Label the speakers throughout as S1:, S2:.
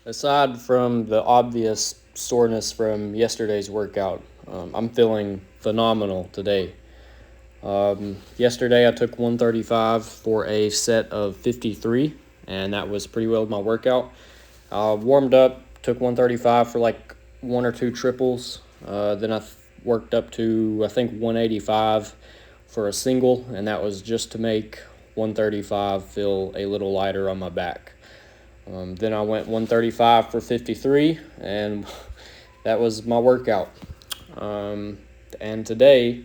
S1: Aside from the obvious soreness from yesterday's workout, I'm feeling phenomenal today. Yesterday I took 135 for a set of 53, and that was pretty well my workout. Warmed up, took 135 for like one or two triples. Then I worked up to, I think, 185 for a single, and that was just to make 135 feel a little lighter on my back. Then I went 135 for 53, and that was my workout. And today,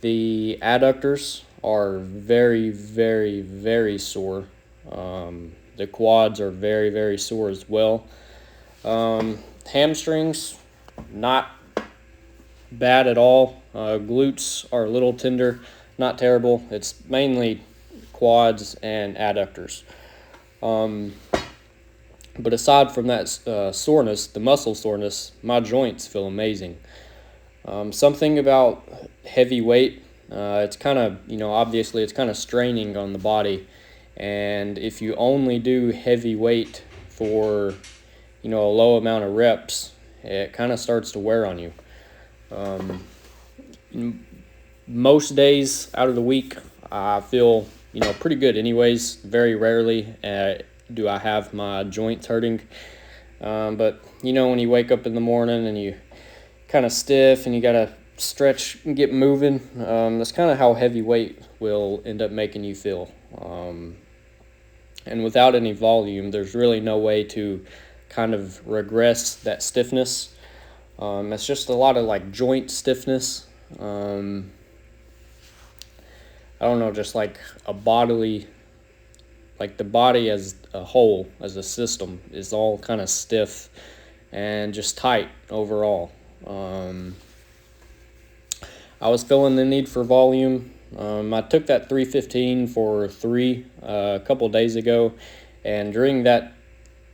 S1: the adductors are very, very, very sore. The quads are very, very sore as well. Hamstrings, not bad at all. Glutes are a little tender, not terrible. It's mainly quads and adductors. But aside from that soreness, the muscle soreness, my joints feel amazing. Something about heavy weight, it's kind of, obviously it's kind of straining on the body. And if you only do heavy weight for, a low amount of reps, it kind of starts to wear on you. Most days out of the week, I feel, pretty good anyways. Very rarely do I have my joints hurting. But, when you wake up in the morning and you kind of stiff and you got to stretch and get moving, that's kind of how heavy weight will end up making you feel. And without any volume, there's really no way to kind of regress that stiffness. It's just a lot of like joint stiffness. I don't know, just like a bodily, like the body as a whole, as a system, is all kind of stiff and just tight overall. I was feeling the need for volume. I took that 315 for 3 a couple days ago, and during that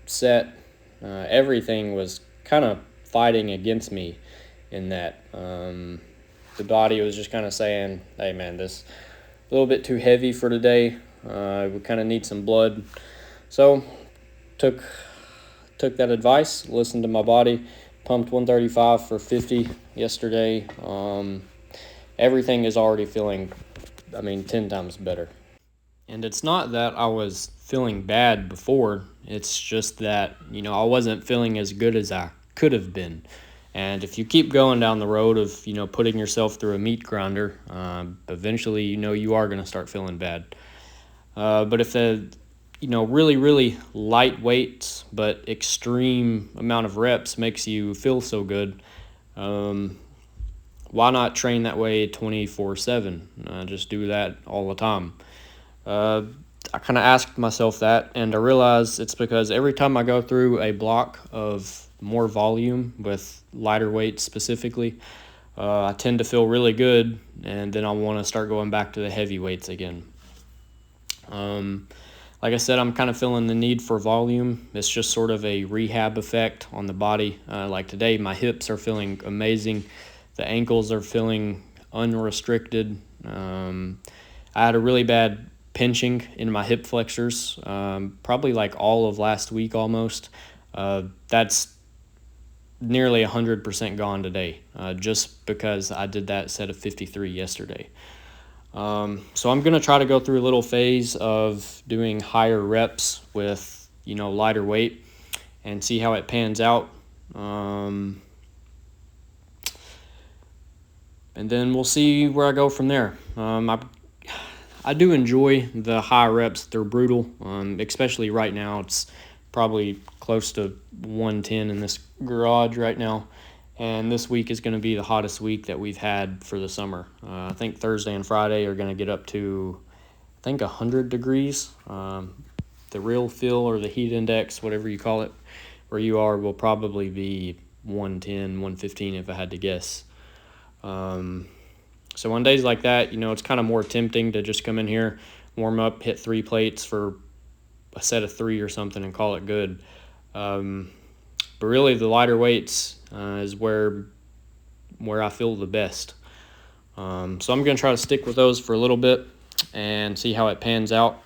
S1: set, everything was kind of fighting against me in that. The body was just kind of saying, hey man, this a little bit too heavy for today. We kind of need some blood. So took that advice, listened to my body, pumped 135 for 50 yesterday. Everything is already feeling, 10 times better. And it's not that I was feeling bad before. It's just that, I wasn't feeling as good as I could have been. And if you keep going down the road of, putting yourself through a meat grinder, eventually, you are going to start feeling bad. But if the, really, really light weights but extreme amount of reps makes you feel so good, why not train that way 24/7? Just do that all the time. I kind of asked myself that, and I realized it's because every time I go through a block of more volume with lighter weights specifically, I tend to feel really good, and then I want to start going back to the heavy weights again. Like I said, I'm kind of feeling the need for volume. It's just sort of a rehab effect on the body. Like today, my hips are feeling amazing. The ankles are feeling unrestricted. I had a really bad pinching in my hip flexors, probably like all of last week almost. That's nearly 100% gone today, just because I did that set of 53 yesterday. So I'm going to try to go through a little phase of doing higher reps with, lighter weight and see how it pans out. And then we'll see where I go from there. I do enjoy the high reps. They're brutal, especially right now. It's probably close to 110 in this garage right now. And this week is going to be the hottest week that we've had for the summer. I think Thursday and Friday are going to get up to, 100 degrees. The real feel or the heat index, whatever you call it, where you are will probably be 110, 115 if I had to guess. So on days like that, it's kind of more tempting to just come in here, warm up, hit 3 plates for a set of 3 or something and call it good. But really the lighter weights is where I feel the best. So I'm going to try to stick with those for a little bit and see how it pans out.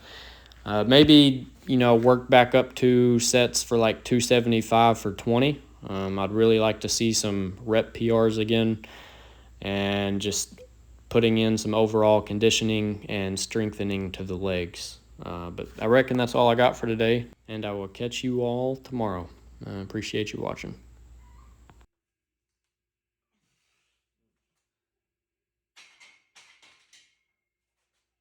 S1: Maybe work back up to sets for like 275 for 20. I'd really like to see some rep PRs again, and just putting in some overall conditioning and strengthening to the legs. But I reckon that's all I got for today, and I will catch you all tomorrow. Appreciate you watching.